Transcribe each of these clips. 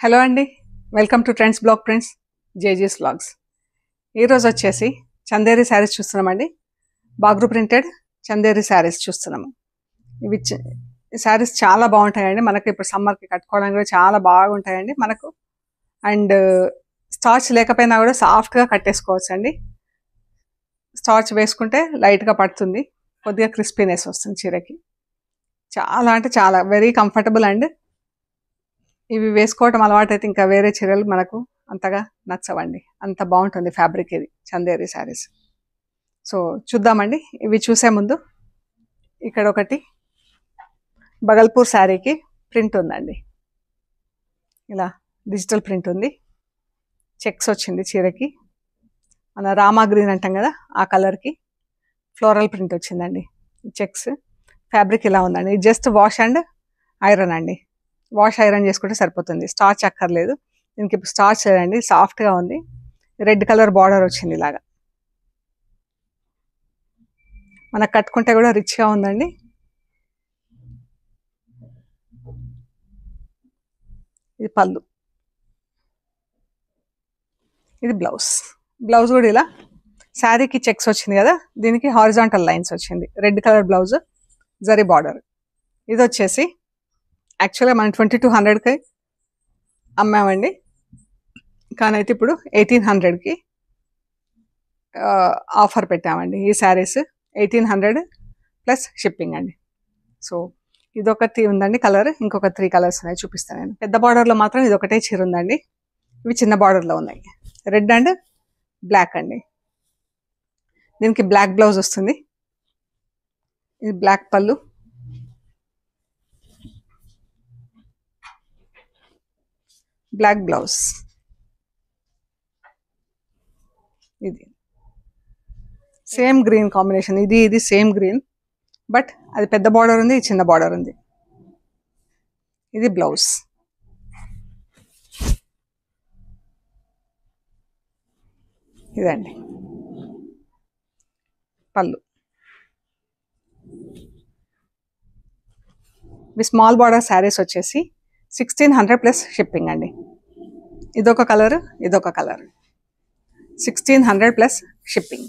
Hello అండి, welcome to trends blog prints జేజీస్ vlogs. ఈరోజు వచ్చేసి చందేరి శారీస్ చూస్తున్నామండి. బాగ్రూ ప్రింటెడ్ చందేరి శారీస్ చూస్తున్నాము. ఇవి శారీస్ చాలా బాగుంటాయండి. మనకి ఇప్పుడు సమ్మర్కి కట్టుకోవడానికి కూడా చాలా బాగుంటాయండి మనకు. అండ్ స్టార్చ్ లేకపోయినా కూడా సాఫ్ట్గా కట్టేసుకోవచ్చు అండి. స్టార్చ్ వేసుకుంటే లైట్గా పడుతుంది, కొద్దిగా క్రిస్పీనెస్ వస్తుంది చీరకి. చాలా అంటే చాలా వెరీ కంఫర్టబుల్. అండ్ ఇవి వేసుకోవటం అలవాటు అయితే ఇంకా వేరే చీరలు మనకు అంతగా నచ్చవండి. అంత బాగుంటుంది ఫ్యాబ్రిక్ ఇది చందేరి శారీస్. సో చూద్దామండి. ఇవి చూసే ముందు ఇక్కడ ఒకటి బగల్పూర్ శారీకి ప్రింట్ ఉందండి. ఇలా డిజిటల్ ప్రింట్ ఉంది, చెక్స్ వచ్చింది చీరకి. మన రామా గ్రీన్ అంటాం కదా, ఆ కలర్కి ఫ్లోరల్ ప్రింట్ వచ్చిందండి. చెక్స్ ఫ్యాబ్రిక్ ఇలా ఉందండి. జస్ట్ వాష్ అండ్ ఐరన్ అండి. వాష్ ఐరన్ చేసుకుంటే సరిపోతుంది, స్టార్చ్ అక్కర్లేదు దీనికి. ఇప్పుడు స్టార్చ్ లేదండి, సాఫ్ట్గా ఉంది. రెడ్ కలర్ బార్డర్ వచ్చింది ఇలాగా. మనకు కట్టుకుంటే కూడా రిచ్గా ఉందండి. ఇది పళ్ళు, ఇది బ్లౌజ్. బ్లౌజ్ కూడా ఇలా శారీకి చెక్స్ వచ్చింది కదా, దీనికి హారిజాంటల్ లైన్స్ వచ్చింది. Red colour blouse, zari border. ఇది వచ్చేసి యాక్చువల్గా మనం 2200కి అమ్మామండి, కానీ అయితే ఇప్పుడు 1800కి ఆఫర్ పెట్టామండి. ఈ శారీస్ 1800 ప్లస్ షిప్పింగ్ అండి. సో ఇదొకటి ఉందండి కలర్. ఇంకొక 3 కలర్స్ ఉన్నాయి, చూపిస్తాను నేను. పెద్ద బార్డర్లో మాత్రం ఇది ఒకటే చీర ఉందండి. ఇవి చిన్న బార్డర్లో ఉన్నాయి, రెడ్ అండ్ బ్లాక్ అండి. దీనికి బ్లాక్ బ్లౌజ్ వస్తుంది. ఇది బ్లాక్ పళ్ళు, బ్లాక్ బ్లౌజ్. ఇది సేమ్ గ్రీన్ కాంబినేషన్, ఇది సేమ్ గ్రీన్, బట్ అది పెద్ద బార్డర్ ఉంది, చిన్న బార్డర్ ఉంది. ఇది బ్లౌజ్. ఇదండి పళ్ళు. ఇవి స్మాల్ బార్డర్ శారీస్ వచ్చేసి 1600 ప్లస్ షిప్పింగ్ అండి. ఇదొక కలర్, ఇదొక colour. 1600 plus shipping.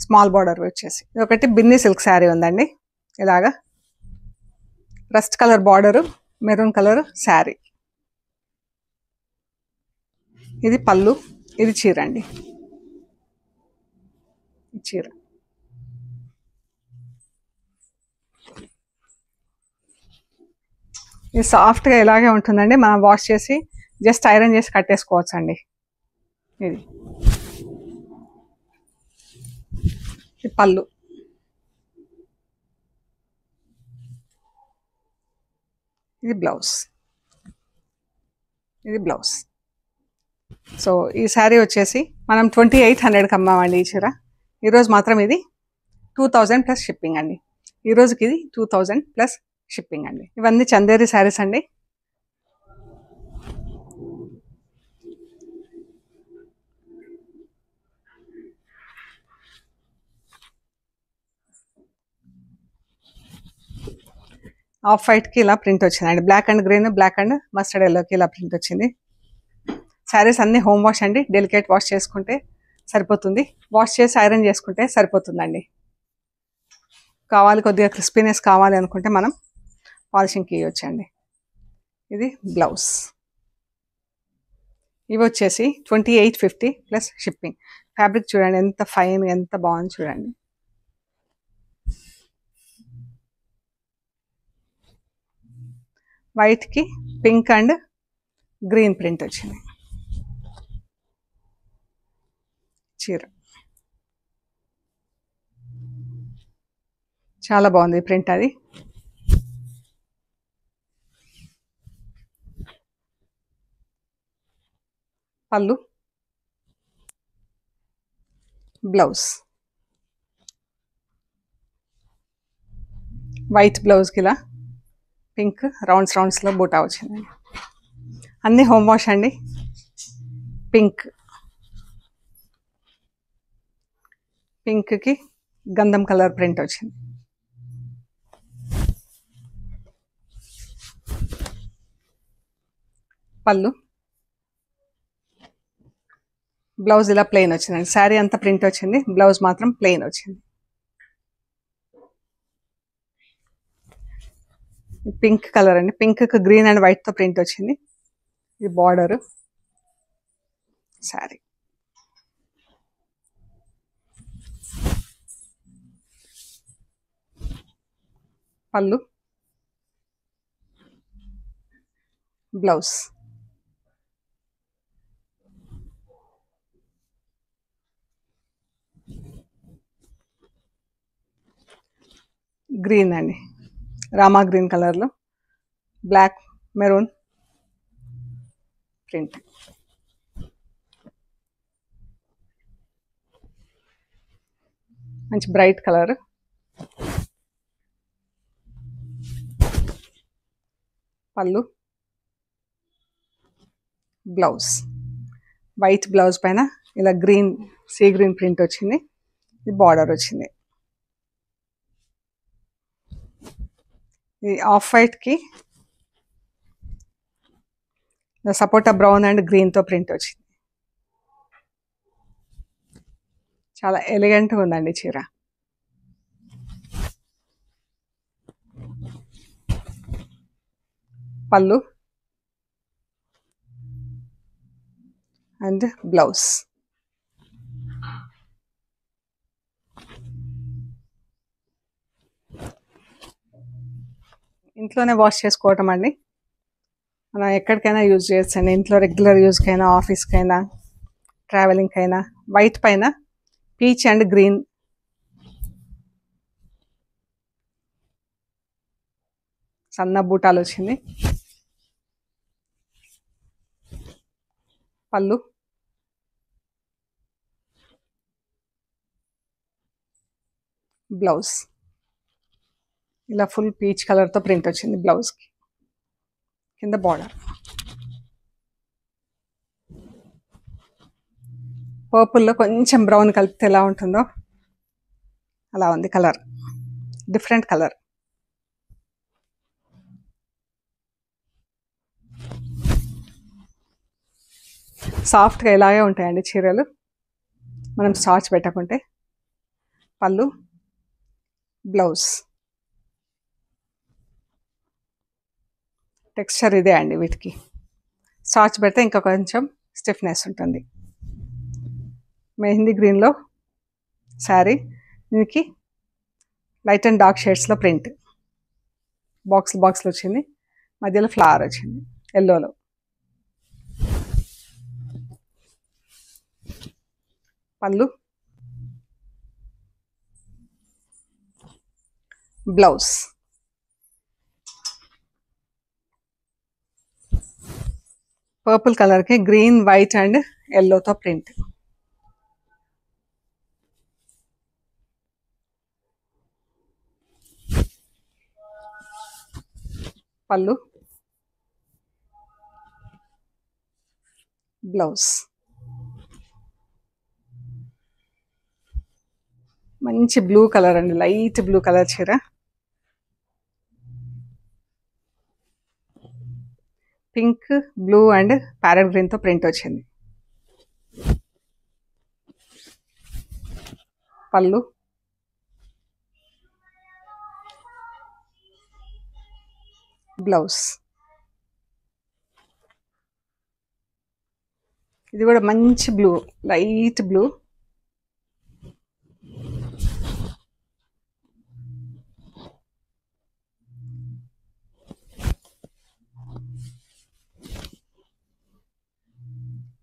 Small border వచ్చేసి ఇదొకటి బిన్నీ సిల్క్ శారీ ఉందండి. ఇలాగా rust colour border, maroon colour sari. ఇది పళ్ళు, ఇది చీర అండి. చీర ఇది సాఫ్ట్గా ఇలాగే ఉంటుందండి. మనం వాష్ చేసి జస్ట్ ఐరన్ చేసి కట్టేసుకోవచ్చు అండి. ఇది పళ్ళు, ఇది బ్లౌజ్. ఇది బ్లౌజ్. సో ఈ శారీ వచ్చేసి మనం 2800కి అమ్మామండి ఈ చీర. ఈరోజు మాత్రం ఇది 2000 ప్లస్ షిప్పింగ్ అండి. ఈరోజుకి ఇది 2000 ప్లస్ షిప్పింగ్ అండి. ఇవన్నీ చందేరి శారీస్ అండి. ఆఫ్ వైట్కి ఇలా ప్రింట్ వచ్చిందండి. Black and green, black and mustard ఎల్లోకి ఇలా ప్రింట్ వచ్చింది. శారీస్ అన్నీ హోమ్ వాష్ అండి. డెలికేట్ వాష్ చేసుకుంటే సరిపోతుంది, వాష్ చేసి ఐరన్ చేసుకుంటే సరిపోతుందండి. కావాలి కొద్దిగా క్రిస్పీనెస్ కావాలి అనుకుంటే మనం పాలిషింగ్కి ఇవ్వచ్చండి. ఇది బ్లౌజ్. ఇవి వచ్చేసి 2850 ప్లస్ షిప్పింగ్. ఫ్యాబ్రిక్ చూడండి ఎంత ఫైన్, ఎంత బాగుంది చూడండి. వైట్కి పింక్ అండ్ గ్రీన్ ప్రింట్ వచ్చింది చీర. చాలా బాగుంది ప్రింట్. అది పళ్ళు, బ్లౌజ్. వైట్ బ్లౌజ్కి ఇలా పింక్ రౌండ్స్లో బూటా వచ్చిందండి. అన్నీ హోమ్ వాష్ అండి. పింక్కి గంధం కలర్ ప్రింట్ వచ్చింది. పళ్ళు, బ్లౌజ్ ఇలా ప్లెయిన్ వచ్చిందండి. శారీ అంతా ప్రింట్ వచ్చింది, బ్లౌజ్ మాత్రం ప్లెయిన్ వచ్చింది. పింక్ కలర్ అండి, పింక్ గ్రీన్ అండ్ వైట్ తో ప్రింట్ వచ్చింది. ఇది బార్డర్, శారీ. పళ్ళు, బ్లౌజ్. గ్రీన్ అండి, రామా గ్రీన్ కలర్లో బ్లాక్ మెరూన్ ప్రింట్. మంచి బ్రైట్ కలర్. పళ్ళు, బ్లౌజ్. వైట్ బ్లౌజ్ పైన ఇలా గ్రీన్ సీ గ్రీన్ ప్రింట్ వచ్చింది. ఇది బార్డర్ వచ్చింది. ఇది ఆఫ్ వైట్కి సపోటా బ్రౌన్ అండ్ గ్రీన్తో ప్రింట్ వచ్చింది. చాలా ఎలిగెంట్గా ఉందండి చీర. పళ్ళు అండ్ బ్లౌజ్. ఇంట్లోనే వాష్ చేసుకోవటం అండి, మనం ఎక్కడికైనా యూజ్ చేయొచ్చండి. ఇంట్లో రెగ్యులర్ యూజ్కైనా, ఆఫీస్కైనా, ట్రావెలింగ్కి అయినా. వైట్ పైన పీచ్ అండ్ గ్రీన్ సన్న బూటాలు వచ్చింది. పళ్ళు, బ్లౌజ్. ఇలా ఫుల్ పీచ్ కలర్తో ప్రింట్ వచ్చింది బ్లౌజ్కి. కింద బార్డర్. పర్పుల్లో కొంచెం బ్రౌన్ కలిపితే ఎలా ఉంటుందో అలా ఉంది కలర్, డిఫరెంట్ కలర్. సాఫ్ట్గా ఇలాగే ఉంటాయండి చీరలు, మనం స్టార్చ్ పెట్టకుంటే. పళ్ళు, బ్లౌజ్. టెక్స్చర్ ఇదే అండి వీటికి. స్టార్చ్ పెడితే ఇంకా కొంచెం స్టిఫ్నెస్ ఉంటుంది. మెహందీ గ్రీన్లో శారీ, దీనికి లైట్ అండ్ డార్క్ షేడ్స్లో ప్రింట్. బాక్స్లు వచ్చింది, మధ్యలో ఫ్లవర్ వచ్చింది ఎల్లోలో. పళ్ళు, బ్లౌజ్. పర్పుల్ కలర్కి గ్రీన్, వైట్ అండ్ ఎల్లోతో ప్రింట్. పళ్ళు, బ్లౌజ్. మంచి బ్లూ కలర్ అండి, లైట్ బ్లూ కలర్ చీర. పింక్, బ్లూ అండ్ ప్యారెట్ గ్రీన్తో ప్రింట్ వచ్చింది. పళ్ళు, బ్లౌజ్. ఇది కూడా మంచి blue, light blue.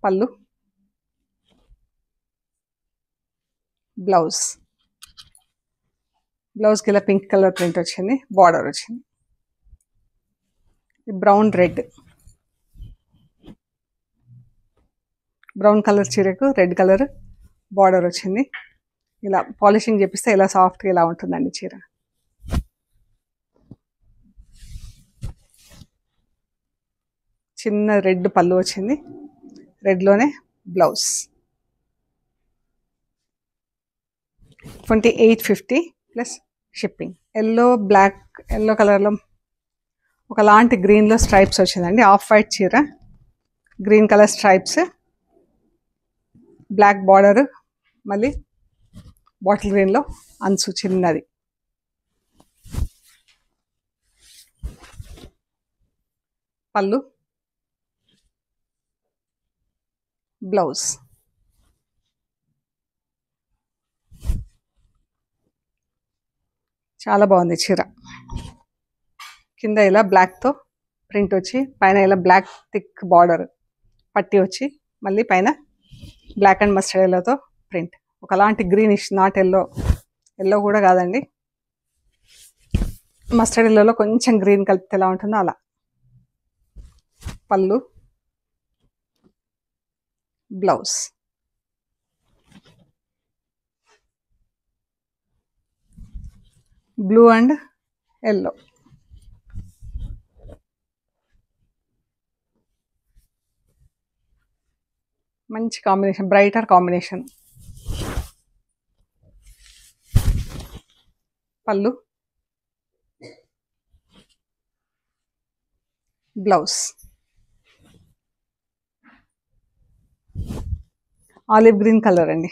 Pallu, blouse. బ్లౌజ్కి ఇలా పింక్ కలర్ ప్రింట్ వచ్చింది, బార్డర్ వచ్చింది. బ్రౌన్ రెడ్, బ్రౌన్ కలర్ చీరకు రెడ్ కలర్ బార్డర్ వచ్చింది. ఇలా పాలిషింగ్ చేపిస్తే ఇలా సాఫ్ట్గా ఇలా ఉంటుందండి చీర. చిన్న రెడ్ పళ్ళు వచ్చింది, రెడ్లోనే బ్లౌజ్. 2850 plus shipping. ఎల్లో కలర్లో ఒకలాంటి గ్రీన్లో స్ట్రైప్స్ వచ్చిందండి. ఆఫ్ వైట్ చీర, green colour stripes, black border, మళ్ళీ బాటిల్ గ్రీన్లో అంచు చిన్నది. పళ్ళు, బ్లౌజ్. చాలా బాగుంది చీర. కింద ఇలా బ్లాక్తో ప్రింట్ వచ్చి, పైన ఇలా బ్లాక్ థిక్ బార్డర్ పట్టి వచ్చి, మళ్ళీ పైన బ్లాక్ అండ్ మస్టర్డ్ ఎల్లోతో ప్రింట్. ఒకలాంటి గ్రీనిష్, నాట్ ఎల్లో, ఎల్లో కూడా కాదండి, మస్టర్డ్ ఎల్లోలో కొంచెం గ్రీన్ కలిపితే ఎలా ఉంటుందో అలా. పళ్ళు, బ్లౌజ్. Blue and yellow. మంచి కాంబినేషన్, బ్రైటర్ కాంబినేషన్. పళ్ళు, బ్లౌజ్. ఆలివ్ గ్రీన్ కలర్ అండి.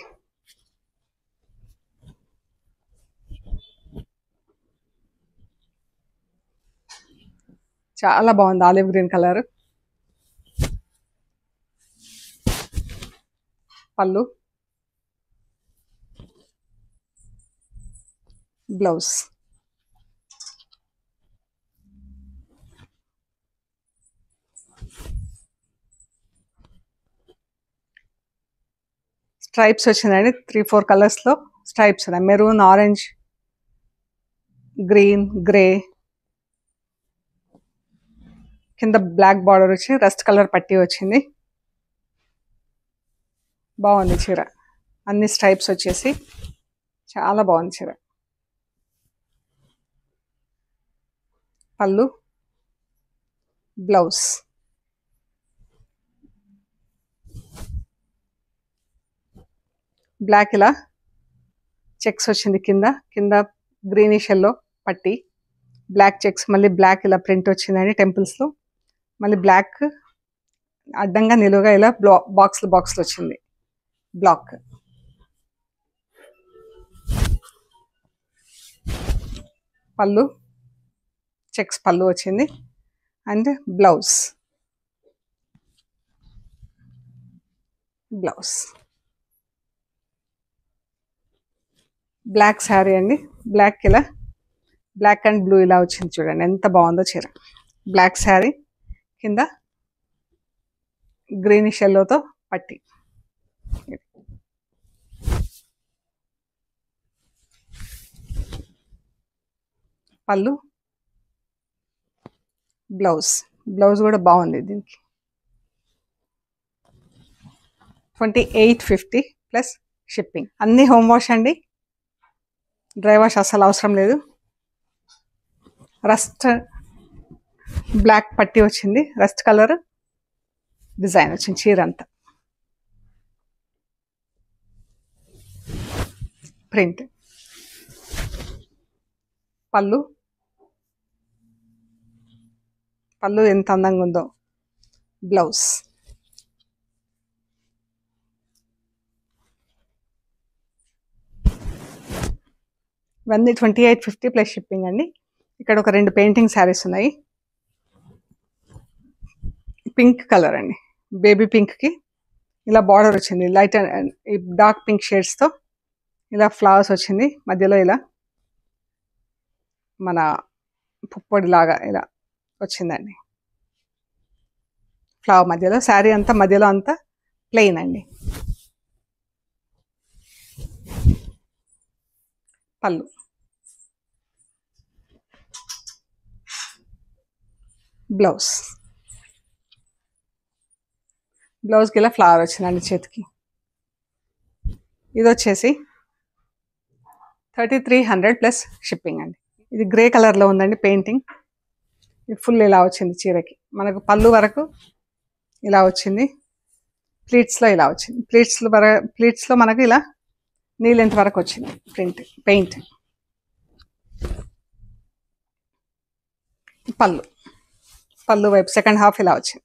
చాలా బాగుంది ఆలివ్ గ్రీన్ కలర్. పళ్ళు, బ్లౌజ్. స్ట్రైప్స్ వచ్చిందండి, 3-4 కలర్స్లో స్ట్రైప్స్ ఉన్నాయి. Maroon, orange, green, grey. కింద బ్లాక్ బార్డర్ వచ్చి రస్ట్ కలర్ పట్టి వచ్చింది. బాగుంది చీర, అన్ని స్ట్రైప్స్ వచ్చేసి చాలా బాగుంది చీర. పళ్ళు, బ్లౌజ్. బ్లాక్ ఇలా చెక్స్ వచ్చింది, కింద కింద గ్రీనిష్ ఎల్లో పట్టి, బ్లాక్ చెక్స్, మళ్ళీ బ్లాక్ ఇలా ప్రింట్ వచ్చిందండి టెంపుల్స్లో, మళ్ళీ బ్లాక్ అడ్డంగా నిలువుగా ఇలా బాక్స్లు వచ్చింది బ్లాక్. పళ్ళు, చెక్స్ పళ్ళు వచ్చింది అండ్ బ్లౌజ్. బ్లాక్ శారీ అండి, బ్లాక్ ఇలా బ్లాక్ అండ్ బ్లూ ఇలా వచ్చింది చూడండి, ఎంత బాగుందో చీర. బ్లాక్ శారీ, కింద గ్రీనిష్ ఎల్లోతో పట్టి. పళ్ళు, బ్లౌజ్. బ్లౌజ్ కూడా బాగుంది దీనికి. 2850 ప్లస్ షిప్పింగ్. అన్ని హోమ్ వాష్ అండి, డ్రై వాష్ అసలు అవసరం లేదు. రస్ట్ బ్లాక్ పట్టి వచ్చింది, రస్ట్ కలర్ డిజైన్ వచ్చింది చీర అంతా. ప్రింట్. పళ్ళు, పళ్ళు ఎంత అందంగా ఉందో. బ్లౌజ్. ఇవన్నీ 2850 ప్లస్ షిప్పింగ్ అండి. ఇక్కడ ఒక 2 పెయింటింగ్ శారీస్ ఉన్నాయి. పింక్ కలర్ అండి, బేబీ పింక్కి ఇలా బార్డర్ వచ్చింది, లైట్ అండ్ డార్క్ పింక్ షేడ్స్తో ఇలా ఫ్లవర్స్ వచ్చింది, మధ్యలో ఇలా మన పుప్పొడి లాగా ఇలా వచ్చిందండి ఫ్లవర్ మధ్యలో. శారీ అంతా మధ్యలో అంతా ప్లెయిన్ అండి. పళ్ళు, బ్లౌజ్. బ్లౌజ్కి ఇలా ఫ్లవర్ వచ్చిందండి చేతికి. ఇది వచ్చేసి 3300 ప్లస్ షిప్పింగ్ అండి. ఇది గ్రే కలర్లో ఉందండి పెయింటింగ్. ఇది ఫుల్ ఇలా వచ్చింది చీరకి, మనకు పళ్ళు వరకు ఇలా వచ్చింది, ప్లీట్స్లో ఇలా వచ్చింది, ప్లీట్స్లో మనకు ఇలా నీ లెంత్ వరకు వచ్చింది పెయింట్. పళ్ళు వైపు సెకండ్ హాఫ్ ఇలా వచ్చింది.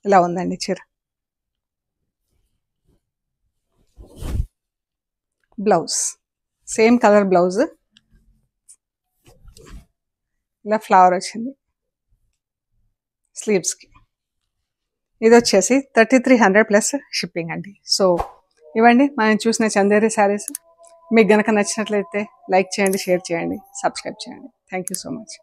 ఇలా ఉందండి చీర. బ్లౌజ్ సేమ్ కలర్ బ్లౌజ్, ఇలా ఫ్లవర్ వచ్చింది స్లీవ్స్కి. ఇది వచ్చేసి 3300 ప్లస్ షిప్పింగ్ అండి. సో ఇవ్వండి మనం చూసిన చందేరి శారీస్. మీకు గనక నచ్చినట్లయితే లైక్ చేయండి, షేర్ చేయండి, సబ్స్క్రైబ్ చేయండి. Thank you so much.